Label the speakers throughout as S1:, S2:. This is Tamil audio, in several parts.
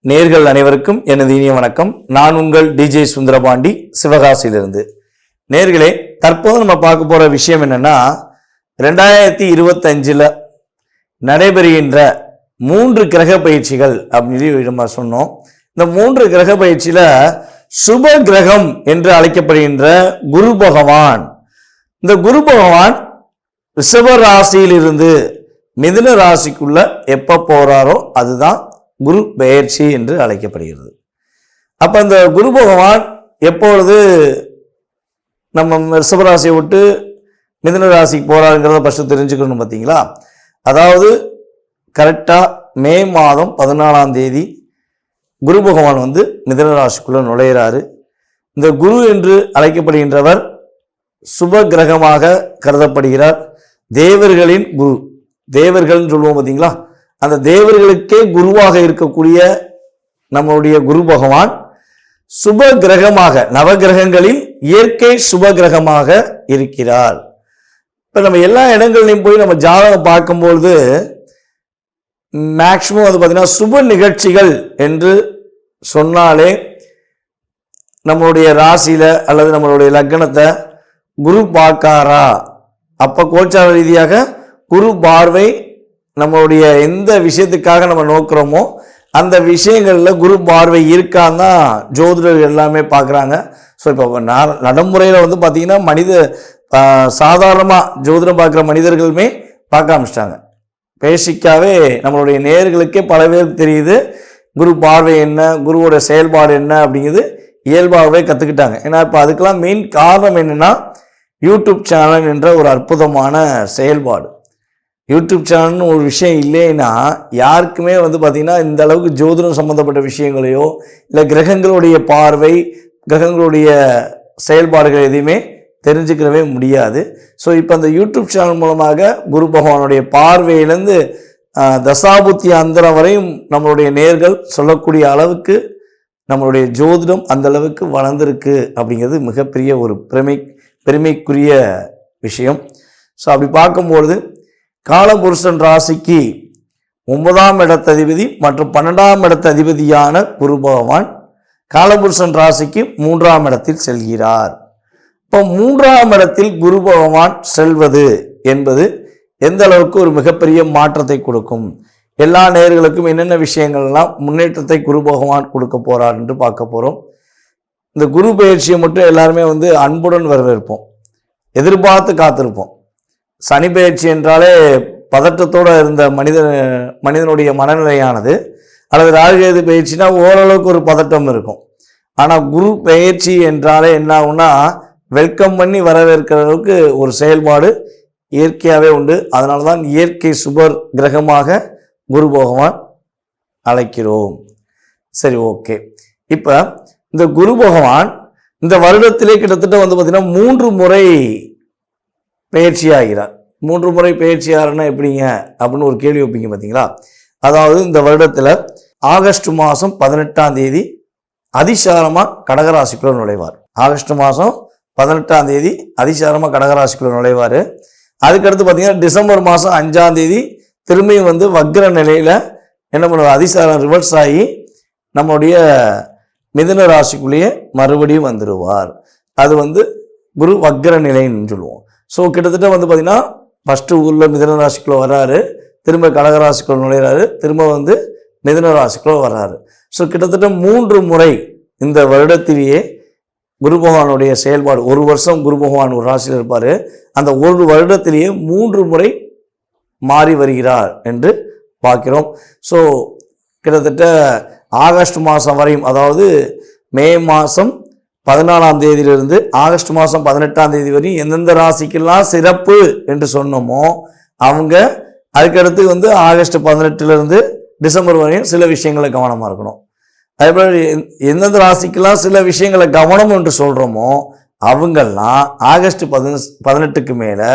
S1: நேர்கள் அனைவருக்கும் எனது இனிய வணக்கம். நான் உங்கள் டிஜே சுந்தரபாண்டி, சிவகாசியிலிருந்து. நேர்களே, தற்போது நம்ம பார்க்க போற விஷயம் என்னன்னா, 2025 நடைபெறுகின்ற 3 கிரக பயிற்சிகள் அப்படின்னு நம்ம சொன்னோம். இந்த 3 கிரக பயிற்சியில சுப கிரகம் என்று அழைக்கப்படுகின்ற குரு பகவான், இந்த குரு பகவான் ரிஷப ராசியிலிருந்து மிதுன ராசிக்குள்ள எப்ப போறாரோ அதுதான் குரு பெயர்ச்சி என்று அழைக்கப்படுகிறது. அப்ப இந்த குரு பகவான் எப்பொழுது நம்ம ரிஷபராசியை விட்டு மிதுன ராசிக்கு போறாருங்கிறத ஃபர்ஸ்ட் தெரிஞ்சுக்கணும். பார்த்தீங்களா? அதாவது கரெக்டா மே மாதம் 14ஆம் தேதி குரு பகவான் மிதுன ராசிக்குள்ள நுழையிறாரு. இந்த குரு என்று அழைக்கப்படுகின்றவர் சுப கிரகமாக கருதப்படுகிறார். தேவர்களின் குரு, தேவர்கள் சொல்லுவோம் பார்த்தீங்களா, அந்த தேவர்களுக்கே குருவாக இருக்கக்கூடிய நம்மளுடைய குரு பகவான் சுப கிரகமாக, நவகிரகங்களில் இயற்கை சுப கிரகமாக இருக்கிறார். இப்ப நம்ம எல்லா இடங்கள்லையும் போய் நம்ம ஜாதகம் பார்க்கும்பொழுது மேக்சிமம் பார்த்தீங்கன்னா சுப நிகழ்ச்சிகள் என்று சொன்னாலே நம்மளுடைய ராசியில அல்லது நம்மளுடைய லக்னத்தை குரு பார்க்காரா, அப்ப கோச்சார ரீதியாக குரு பார்வை நம்மளுடைய எந்த விஷயத்துக்காக நம்ம நோக்கிறோமோ அந்த விஷயங்கள்ல குரு பார்வை இருக்கான்னு தான் ஜோதிடர்கள் எல்லாமே பார்க்குறாங்க. ஸோ இப்போ நடைமுறையில் பார்த்தீங்கன்னா சாதாரணமாக ஜோதிடம் பார்க்குற மனிதர்களுமே பார்க்க ஆரம்பிச்சிட்டாங்க. பேசிக்காவே நம்மளுடைய நேயர்களுக்கே பல பேருக்கு தெரியுது குரு பார்வை என்ன, குருவோட செயல்பாடு என்ன அப்படிங்கிறது இயல்பாகவே கற்றுக்கிட்டாங்க. ஏன்னா இப்போ அதுக்கெல்லாம் மெயின் காரணம் என்னென்னா யூடியூப் சேனல் என்ற ஒரு அற்புதமான செயல்பாடு. யூடியூப் சேனல்னு ஒரு விஷயம் இல்லைன்னா யாருக்குமே பார்த்தீங்கன்னா இந்த அளவுக்கு ஜோதிடம் சம்மந்தப்பட்ட விஷயங்களையோ இல்லை கிரகங்களுடைய பார்வை, கிரகங்களுடைய செயல்பாடுகள் எதையுமே தெரிஞ்சுக்கிறவே முடியாது. ஸோ இப்போ அந்த யூடியூப் சேனல் மூலமாக குரு பகவானுடைய பார்வையிலேருந்து தசாபுத்தி அந்தரம் வரையும் நம்மளுடைய நேர்கள் சொல்லக்கூடிய அளவுக்கு நம்மளுடைய ஜோதிடம் அந்த அளவுக்கு வளர்ந்துருக்கு அப்படிங்கிறது மிகப்பெரிய ஒரு பெருமைக்குரிய விஷயம். ஸோ அப்படி பார்க்கும்பொழுது காலபுருஷன் ராசிக்கு 9ஆம் இடத்ததிபதி மற்றும் 12ஆம் இடத்ததிபதியான குரு பகவான் காலபுருஷன் ராசிக்கு 3ஆம் இடத்தில் செல்கிறார். இப்போ 3ஆம் இடத்தில் குரு பகவான் செல்வது என்பது எந்த அளவுக்கு ஒரு மிகப்பெரிய மாற்றத்தை கொடுக்கும், எல்லா நேயர்களுக்கும் என்னென்ன விஷயங்கள்லாம் முன்னேற்றத்தை குரு பகவான் கொடுக்க போறார் என்று பார்க்க போறோம். இந்த குரு பயிற்சியை மட்டும் எல்லாருமே அன்புடன் வரவேற்போம், எதிர்பார்த்து காத்திருப்போம். சனி பயிற்சி என்றாலே பதட்டத்தோடு இருந்த மனிதனுடைய மனநிலையானது, அல்லது ராகுகேது பயிற்சினா ஓரளவுக்கு ஒரு பதட்டம் இருக்கும். ஆனால் குரு பயிற்சி என்றாலே என்ன ஆகும்னா வெல்கம் பண்ணி வரவேற்கிற அளவுக்கு ஒரு செயல்பாடு இயற்கையாகவே உண்டு. அதனால தான் இயற்கை சுபர் கிரகமாக குரு பகவான் அழைக்கிறோம். சரி, ஓகே. இப்போ இந்த குரு பகவான் இந்த வருடத்திலே கிட்டத்தட்ட பார்த்தீங்கன்னா 3 முறை பயிற்சி ஆகிறார். 3 முறை பயிற்சி ஆகிறன்னா எப்படிங்க அப்படின்னு ஒரு கேள்வி வைப்பீங்க பார்த்தீங்களா? அதாவது இந்த வருடத்தில் ஆகஸ்ட் மாதம் 18ஆம் தேதி அதிசாரமாக கடகராசிக்குள்ள நுழைவார். ஆகஸ்ட் மாதம் 18ஆம் தேதி அதிசாரமாக கடகராசிக்குள்ள நுழைவார். அதுக்கடுத்து பார்த்தீங்கன்னா டிசம்பர் மாதம் 5ஆம் தேதி திரும்பியும் வக்ர நிலையில் என்ன பண்ணுவார், அதிசாரம் ரிவர்ஸ் ஆகி நம்முடைய மிதுன ராசிக்குள்ளேயே மறுபடியும் வந்துடுவார். அது குரு வக்ர நிலைன்னு சொல்லுவோம். ஸோ கிட்டத்தட்ட பார்த்தீங்கன்னா ஃபஸ்ட்டு ஊரில் மிதுன ராசிக்குள்ளே வர்றாரு, திரும்ப கடகராசிக்குள்ள நுழையிறாரு, திரும்ப மிதுன ராசிக்குள்ளே வர்றாரு. ஸோ கிட்டத்தட்ட 3 முறை இந்த வருடத்திலேயே குரு பகவானுடைய செயல்பாடு, ஒரு வருஷம் குரு பகவான் ஒரு ராசியில் இருப்பார், அந்த ஒரு வருடத்திலேயே 3 முறை மாறி வருகிறார் என்று பார்க்கிறோம். ஸோ கிட்டத்தட்ட ஆகஸ்ட் மாதம் வரையும், அதாவது மே மாதம் 14ஆம் தேதியிலிருந்து ஆகஸ்ட் மாதம் 18ஆம் தேதி வரையும் எந்தெந்த ராசிக்கெல்லாம் சிறப்பு என்று சொன்னோமோ அவங்க அதுக்கடுத்து ஆகஸ்ட் 18லேருந்து டிசம்பர் வரையும் சில விஷயங்களை கவனமாக இருக்கணும். அதேபோல் எந்தெந்த ராசிக்கெல்லாம் சில விஷயங்களை கவனம் என்று சொல்கிறோமோ அவங்கெல்லாம் ஆகஸ்ட் 18க்கு மேலே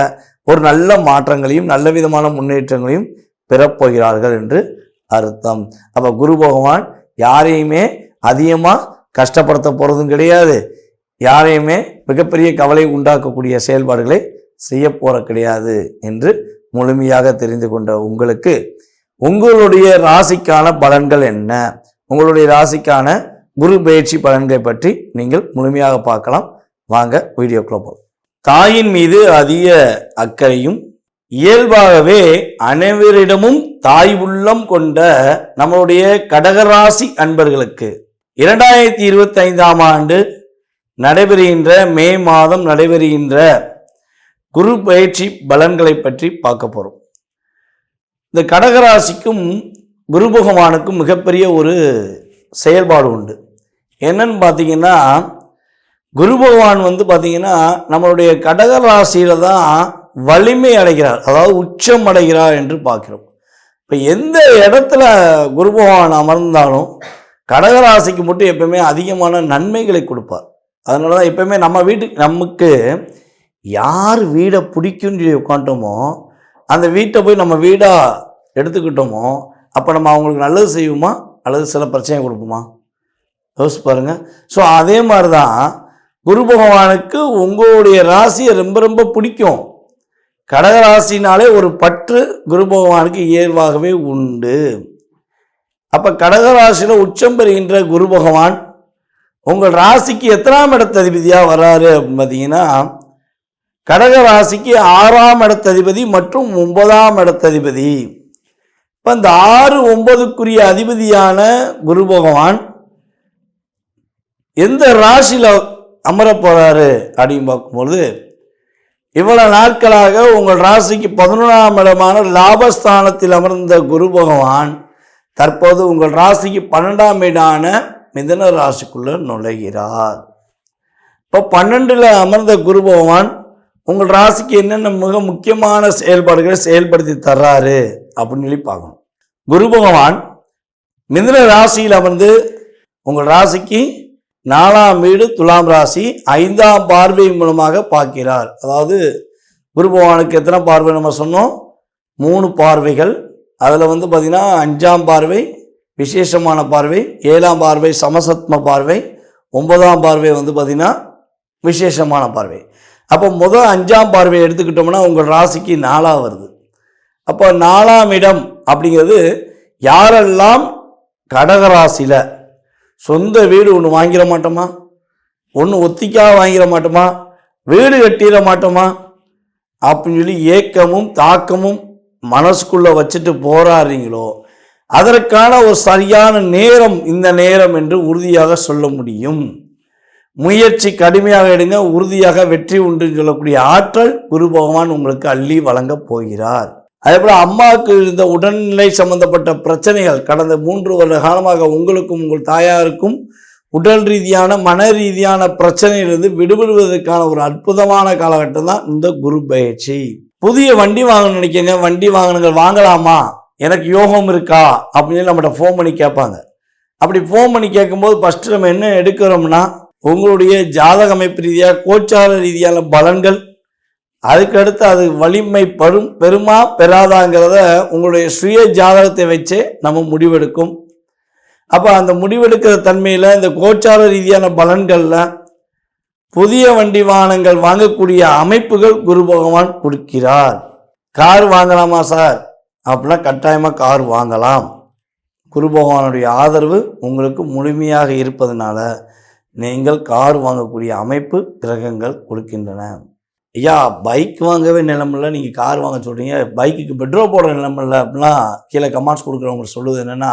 S1: ஒரு நல்ல மாற்றங்களையும் நல்ல விதமான முன்னேற்றங்களையும் பெறப்போகிறார்கள் என்று அர்த்தம். அப்போ குரு பகவான் யாரையுமே அதிகமாக கஷ்டப்படுத்த போகிறதும் கிடையாது, யாரையுமே மிகப்பெரிய கவலை உண்டாக்கக்கூடிய செயல்பாடுகளை செய்ய போற கிடையாது என்று முழுமையாக தெரிந்து கொண்ட உங்களுக்கு உங்களுடைய ராசிக்கான பலன்கள் என்ன, உங்களுடைய ராசிக்கான குரு பயிற்சி பலன்களை பற்றி நீங்கள் முழுமையாக பார்க்கலாம். வாங்க வீடியோக்குள்ள போகலாம். தாயின் மீது அதிக அக்கறையும் இயல்பாகவே அனைவரிடமும் தாய் உள்ளம் கொண்ட நம்மளுடைய கடகராசி அன்பர்களுக்கு 2025ஆம் ஆண்டு நடைபெறுகின்ற மே மாதம் நடைபெறுகின்ற குரு பயிற்சி பலன்களை பற்றி பார்க்க போறோம். இந்த கடகராசிக்கும் குரு பகவானுக்கும் மிகப்பெரிய ஒரு செயல்பாடு உண்டு. என்னன்னு பார்த்தீங்கன்னா, குரு பகவான் பார்த்தீங்கன்னா நம்மளுடைய கடகராசியில தான் வலிமை அடைகிறார், அதாவது உச்சம் அடைகிறார் என்று பார்க்கிறோம். இப்போ எந்த இடத்துல குரு பகவான் அமர்ந்தாலும் கடகராசிக்கு மட்டும் எப்பவுமே அதிகமான நன்மைகளை கொடுப்பார். அதனால தான் எப்பவுமே நம்ம வீட்டுக்கு நமக்கு யார் வீடை பிடிக்குன்னு சொல்லி உட்காந்துட்டோமோ அந்த வீட்டை போய் நம்ம வீடாக எடுத்துக்கிட்டோமோ அப்போ நம்ம அவங்களுக்கு நல்லது செய்வோமா அல்லது சில பிரச்சனை கொடுப்போமா? யோசிச்சு பாருங்க. ஸோ அதே மாதிரி தான் குரு பகவானுக்கு உங்களுடைய ராசியை ரொம்ப ரொம்ப பிடிக்கும். கடகராசினாலே ஒரு பற்று குரு பகவானுக்கு இயல்பாகவே உண்டு. அப்போ கடகராசியில் உச்சம் பெறுகின்ற குரு பகவான் உங்கள் ராசிக்கு எத்தனாம் இடத்ததிபதியாக வர்றாரு பார்த்தீங்கன்னா, கடகராசிக்கு 6ஆம் இடத்ததிபதி மற்றும் 9ஆம் இடத்ததிபதி. இப்போ இந்த 6, 9க்குரிய அதிபதியான குரு பகவான் எந்த ராசியில் அமர போறாரு அப்படின்னு பார்க்கும்போது, இவ்வளவு நாட்களாக உங்கள் ராசிக்கு 11ஆம் இடமான லாபஸ்தானத்தில் அமர்ந்த குரு பகவான் தற்போது உங்கள் ராசிக்கு 12ஆம் இடான மிதுன ராசிக்குள்ள நுழைகிறார். இப்போ 12ல் அமர்ந்த குரு பகவான் உங்கள் ராசிக்கு என்னென்ன மிக முக்கியமான செயல்பாடுகளை செயல்படுத்தி தர்றாரு அப்படின்னு சொல்லி பார்க்கணும். குரு பகவான் மிதுன ராசியில் அமர்ந்து உங்கள் ராசிக்கு 4ஆம் வீடு துலாம் ராசி 5ஆம் பார்வை மூலமாக பார்க்கிறார். அதாவது குரு பகவானுக்கு எத்தனை பார்வை நம்ம சொன்னோம்? 3 பார்வைகள். அதில் பார்த்தீங்கன்னா 5ஆம் பார்வை விசேஷமான பார்வை, 7ஆம் பார்வை சமசத்ம பார்வை, 9ஆம் பார்வை பார்த்தீங்கன்னா விசேஷமான பார்வை. அப்போ முதல் 5ஆம் பார்வையை எடுத்துக்கிட்டோம்னா உங்கள் ராசிக்கு 4ஆ வருது. அப்போ 4ஆம் இடம் அப்படிங்கிறது யாரெல்லாம் கடகராசியில் சொந்த வீடு ஒன்று வாங்கிட மாட்டோமா, ஒன்று ஒத்திக்காக வாங்கிட மாட்டோமா, வீடு கட்டிட மாட்டோமா அப்படின்னு சொல்லி ஏக்கமும் தாக்கமும் மனசுக்குள்ளே வச்சுட்டு போராடுறீங்களோ அதற்கான ஒரு சரியான நேரம் இந்த நேரம் என்று உறுதியாக சொல்ல முடியும். முயற்சி கடுமையாக எடுங்க, உறுதியாக வெற்றி உண்டுன்னு சொல்லக்கூடிய ஆற்றல் குரு பகவான் உங்களுக்கு அள்ளி வழங்க போகிறார். அதே போல அம்மாவுக்கு இருந்த உடல்நிலை சம்பந்தப்பட்ட பிரச்சனைகள் கடந்த 3 வருட காலமாக உங்களுக்கும் உங்கள் தாயாருக்கும் உடல் ரீதியான மன ரீதியான பிரச்சனையிலிருந்து விடுபடுவதற்கான ஒரு அற்புதமான காலகட்டம் தான் இந்த குரு பயிற்சி. புதிய வண்டி வாங்கணும்னு நினைக்கிறீங்க, வண்டி வாகனங்கள் வாங்கலாமா, எனக்கு யோகம் இருக்கா அப்படின்னு நம்மகிட்ட ஃபோன் பண்ணி கேட்பாங்க. அப்படி ஃபோன் பண்ணி கேட்கும்போது ஃபஸ்ட்டு நம்ம என்ன எடுக்கிறோம்னா உங்களுடைய ஜாதக அமைப்பு ரீதியாக கோச்சார ரீதியான பலன்கள், அதுக்கடுத்து அது வலிமை பெருமா பெறாதாங்கிறத உங்களுடைய சுய ஜாதகத்தை வச்சே நம்ம முடிவெடுக்கும். அப்போ அந்த முடிவெடுக்கிற தன்மையில் இந்த கோச்சார ரீதியான பலன்களில் புதிய வண்டி வாகனங்கள் வாங்கக்கூடிய அமைப்புகள் குரு பகவான் கொடுக்கிறார். கார் வாங்கலாமா சார் அப்படின்னா கட்டாயமாக கார் வாங்கலாம். குரு பகவானுடைய ஆதரவு உங்களுக்கு முழுமையாக இருப்பதனால நீங்கள் கார் வாங்கக்கூடிய அமைப்பு கிரகங்கள் கொடுக்கின்றன. ஐயா பைக் வாங்கவே நிலமில்லை, நீங்கள் கார் வாங்க சொல்கிறீங்க, பைக்குக்கு பெட்ரோல் போடுற நிலமில்லை அப்படிலாம் கீழே கமெண்ட்ஸ் கொடுக்குறவங்க சொல்லுவது என்னென்னா,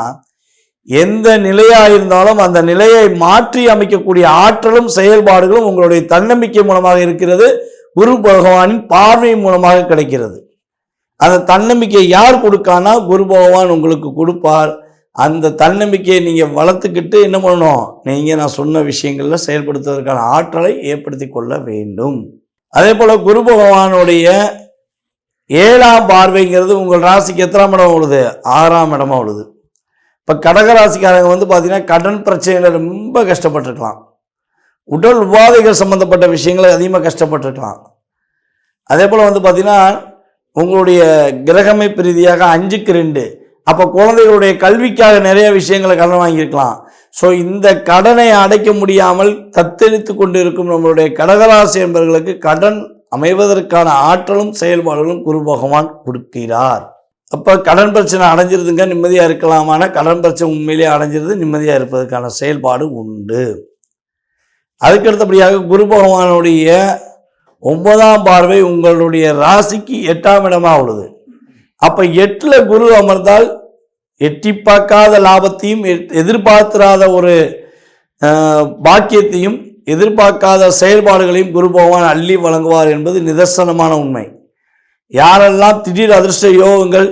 S1: எந்த நிலையாக இருந்தாலும் அந்த நிலையை மாற்றி அமைக்கக்கூடிய ஆற்றலும் செயல்பாடுகளும் உங்களுடைய தன்னம்பிக்கை மூலமாக இருக்கிறது, குரு பகவானின் பார்வை மூலமாக கிடைக்கிறது. அந்த தன்னம்பிக்கை யார் கொடுக்கானா குரு பகவான் உங்களுக்கு கொடுப்பார். அந்த தன்னம்பிக்கையை நீங்கள் வளர்த்துக்கிட்டு என்ன பண்ணணும், நீங்கள் நான் சொன்ன விஷயங்களில் செயல்படுத்துவதற்கான ஆற்றலை ஏற்படுத்தி கொள்ள வேண்டும். அதே போல் குரு பகவானுடைய 7ஆம் பார்வைங்கிறது உங்கள் ராசிக்கு எத்தனாம் இடம் உள்ளது? 6ஆம் இடமா உள்ளது. இப்போ கடகராசிக்காரங்க பார்த்தீங்கன்னா கடன் பிரச்சனையில் ரொம்ப கஷ்டப்பட்டுருக்கலாம், உடல் உபாதைகள் சம்மந்தப்பட்ட விஷயங்களை அதிகமாக கஷ்டப்பட்டுருக்கலாம். அதே போல் பார்த்தீங்கன்னா உங்களுடைய கிரகமைப்பு ரீதியாக 5க்கு 2, அப்போ குழந்தைகளுடைய கல்விக்காக நிறைய விஷயங்களை கடன் வாங்கியிருக்கலாம். ஸோ இந்த கடனை அடைக்க முடியாமல் தத்தெளித்து கொண்டு இருக்கும் நம்மளுடைய கடகராசி என்பவர்களுக்கு கடன் அமைவதற்கான ஆற்றலும் செயல்பாடுகளும் குரு பகவான் கொடுக்கிறார். அப்போ கடன் பிரச்சனை அடைஞ்சிருதுங்க, நிம்மதியாக இருக்கலாமான கடன் பிரச்சனை உண்மையிலேயே அடைஞ்சிருது, நிம்மதியாக இருப்பதற்கான செயல்பாடு உண்டு. அதுக்கடுத்தபடியாக குரு பகவானுடைய 9ஆம் பார்வை உங்களுடைய ராசிக்கு 8ஆம் இடமாக உள்ளது. அப்போ 8ல் குரு அமர்ந்தால் எட்டி பார்க்காத லாபத்தையும் எதிர்பார்த்திராத ஒரு பாக்கியத்தையும் எதிர்பார்க்காத செயல்பாடுகளையும் குரு பகவான் அள்ளி வழங்குவார் என்பது நிதர்சனமான உண்மை. யாரெல்லாம் திடீர் அதிர்ஷ்ட யோகங்கள்,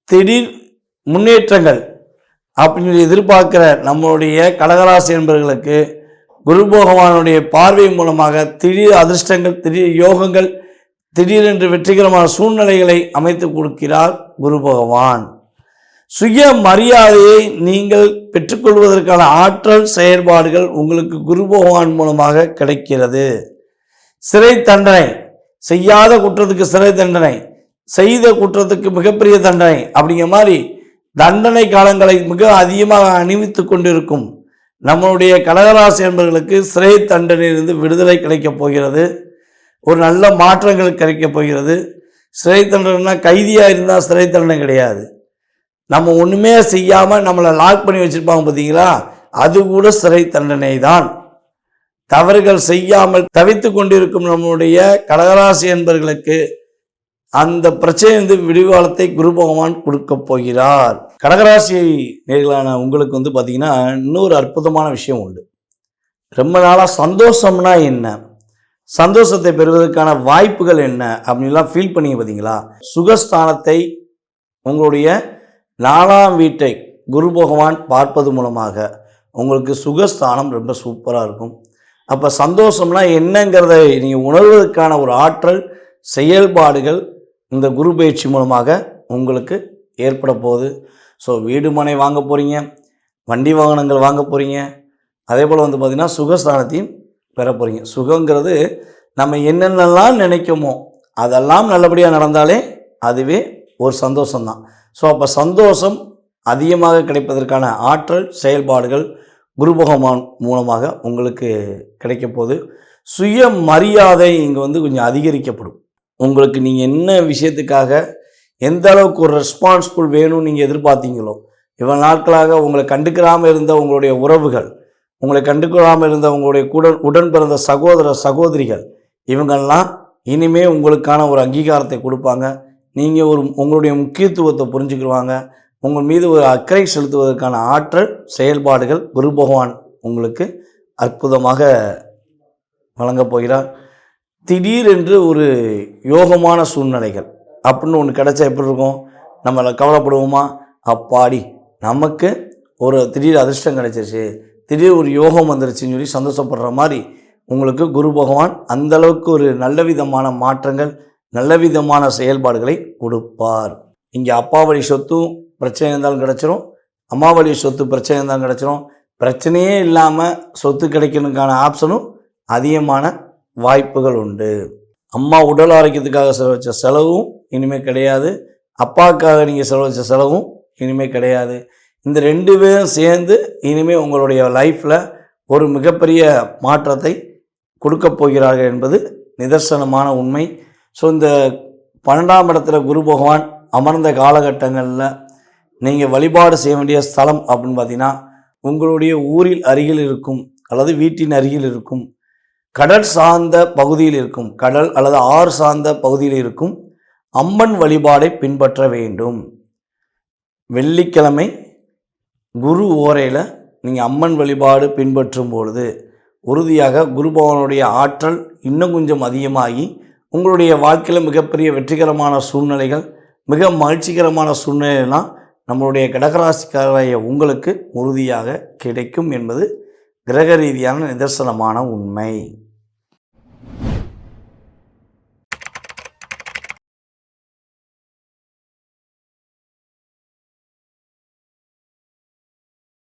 S1: திடீர் முன்னேற்றங்கள் அப்படின்னு எதிர்பார்க்கிற நம்மளுடைய கடகராசி என்பவர்களுக்கு குரு பகவானுடைய பார்வை மூலமாக திடீர் அதிர்ஷ்டங்கள், திடீர் யோகங்கள், திடீரென்று வெற்றிகரமான சூழ்நிலைகளை அமைத்து கொடுக்கிறார் குரு பகவான். சுய மரியாதையை நீங்கள் பெற்றுக்கொள்வதற்கான ஆற்றல் செயல்பாடுகள் உங்களுக்கு குரு பகவான் மூலமாக கிடைக்கிறது. சிறை தண்டனை, செய்யாத குற்றத்துக்கு சிறை தண்டனை, செய்த குற்றத்துக்கு மிகப்பெரிய தண்டனை அப்படிங்கிற மாதிரி தண்டனை காலங்களை மிக அதிகமாக அணிவித்து கொண்டிருக்கும் நம்மளுடைய கடகராசி என்பவர்களுக்கு சிறை தண்டனையிலிருந்து விடுதலை கிடைக்கப் போகிறது. ஒரு நல்ல மாற்றங்கள் கிடைக்கப் போகிறது. சிறை தண்டனைனா கைதியாக இருந்தால் சிறை தண்டனை கிடையாது. நம்ம ஒன்றுமே செய்யாமல் நம்மளை லாக் பண்ணி வச்சுருப்பாங்க பார்த்தீங்களா, அது கூட சிறை தண்டனை தான். தவறுகள் செய்யாமல் தவித்து கொண்டிருக்கும் நம்முடைய கடகராசி என்பவர்களுக்கு அந்த பிரச்சனை விடிவாளத்தை குரு பகவான் கொடுக்க போகிறார். கடகராசி நேர்களான உங்களுக்கு பார்த்தீங்கன்னா இன்னொரு அற்புதமான விஷயம் உண்டு. ரொம்ப நாளாக சந்தோஷம்னா என்ன, சந்தோஷத்தை பெறுவதற்கான வாய்ப்புகள் என்ன அப்படின்லாம் ஃபீல் பண்ணி பார்த்தீங்களா. சுகஸ்தானத்தை உங்களுடைய 4ஆம் வீட்டை குரு பகவான் பார்ப்பது மூலமாக உங்களுக்கு சுகஸ்தானம் ரொம்ப சூப்பராக இருக்கும். அப்போ சந்தோஷம்னா என்னங்கிறத நீங்கள் உணர்வதற்கான ஒரு ஆற்றல் செயல்பாடுகள் இந்த குரு பயிற்சி மூலமாக உங்களுக்கு ஏற்பட போகுது. ஸோ வீடு மனை வாங்க போகிறீங்க, வண்டி வாகனங்கள் வாங்க போகிறீங்க, அதே போல் பார்த்திங்கன்னா சுகஸ்தானத்தையும் பெற போகிறீங்க. சுகங்கிறது நம்ம என்னென்னலாம் நினைக்குமோ அதெல்லாம் நல்லபடியாக நடந்தாலே அதுவே ஒரு சந்தோஷம்தான். ஸோ அப்போ சந்தோஷம் அதிகமாக கிடைப்பதற்கான ஆற்றல் செயல்பாடுகள் குரு பகவான் மூலமாக உங்களுக்கு கிடைக்க போகுது. சுய மரியாதை இங்கே கொஞ்சம் அதிகரிக்கப்படும். உங்களுக்கு நீங்கள் என்ன விஷயத்துக்காக எந்த அளவுக்கு ஒரு ரெஸ்பான்சிபிள் வேணும்னு நீங்கள் எதிர்பார்த்தீங்களோ, இவ்வளோ நாட்களாக உங்களை கண்டுக்கிறாமல் இருந்த உங்களுடைய உறவுகள், உங்களை கண்டுக்கிறாமல் இருந்த உங்களுடைய உடன் பிறந்த சகோதர சகோதரிகள், இவங்கெல்லாம் இனிமேல் உங்களுக்கான ஒரு அங்கீகாரத்தை கொடுப்பாங்க. நீங்கள் உங்களுடைய முக்கியத்துவத்தை புரிஞ்சுக்கிடுவாங்க. உங்கள் மீது ஒரு அக்கறை செலுத்துவதற்கான ஆற்றல் செயல்பாடுகள் குரு பகவான் உங்களுக்கு அற்புதமாக வழங்கப் போகிறார். திடீரென்று ஒரு யோகமான சூழ்நிலைகள் அப்படின்னு ஒன்று கிடைச்சா எப்படி இருக்கும், நம்மளை கவலைப்படுவோமா, அப்பாடி நமக்கு ஒரு திடீர் அதிர்ஷ்டம் கிடைச்சிருச்சு, திடீர் ஒரு யோகம் வந்துருச்சுன்னு சொல்லி சந்தோஷப்படுற மாதிரி உங்களுக்கு குரு பகவான் அந்தளவுக்கு ஒரு நல்ல விதமான மாற்றங்கள், நல்ல விதமான செயல்பாடுகளை கொடுப்பார். இங்கே அப்பா வழி சொத்தும் பிரச்சனை இருந்தாலும் கிடச்சிரும், அம்மா வழி சொத்து பிரச்சனை இருந்தாலும் கிடச்சிரும். பிரச்சனையே இல்லாமல் சொத்து கிடைக்கணுக்கான ஆப்ஷனும் அதிகமான வாய்ப்புகள் உண்டு. அம்மா உடல் ஆரோக்கியத்துக்காக செலவச்ச செலவும் இனிமேல் கிடையாது, அப்பாவுக்காக நீங்கள் செலவச்ச செலவும் இனிமேல் கிடையாது. இந்த 2 பேரும் சேர்ந்து இனிமேல் உங்களுடைய லைஃப்பில் ஒரு மிகப்பெரிய மாற்றத்தை கொடுக்க போகிறார்கள் என்பது நிதர்சனமான உண்மை. ஸோ இந்த 12ஆம் இடத்துல குரு பகவான் அமர்ந்த காலகட்டங்களில் நீங்கள் வழிபாடு செய்ய வேண்டிய ஸ்தலம் அப்படின்னு பார்த்தீங்கன்னா, உங்களுடைய ஊரில் அருகில் இருக்கும் அல்லது வீட்டின் அருகில் இருக்கும் கடல் சார்ந்த பகுதியில் இருக்கும், கடல் அல்லது ஆறு சார்ந்த பகுதியில் இருக்கும் அம்மன் வழிபாடை பின்பற்ற வேண்டும். வெள்ளிக்கிழமை குரு ஓரையில் நீங்கள் அம்மன் வழிபாடு பின்பற்றும் பொழுது உறுதியாக குரு பகவானுடைய ஆற்றல் இன்னும் கொஞ்சம் அதிகமாகி உங்களுடைய வாழ்க்கையில் மிகப்பெரிய வெற்றிகரமான சூழ்நிலைகள், மிக மகிழ்ச்சிகரமான சூழ்நிலைலாம் நம்மளுடைய கடகராசிக்காரைய உங்களுக்கு உறுதியாக கிடைக்கும் என்பது கிரக ரீதியான நிதர்சனமான உண்மை.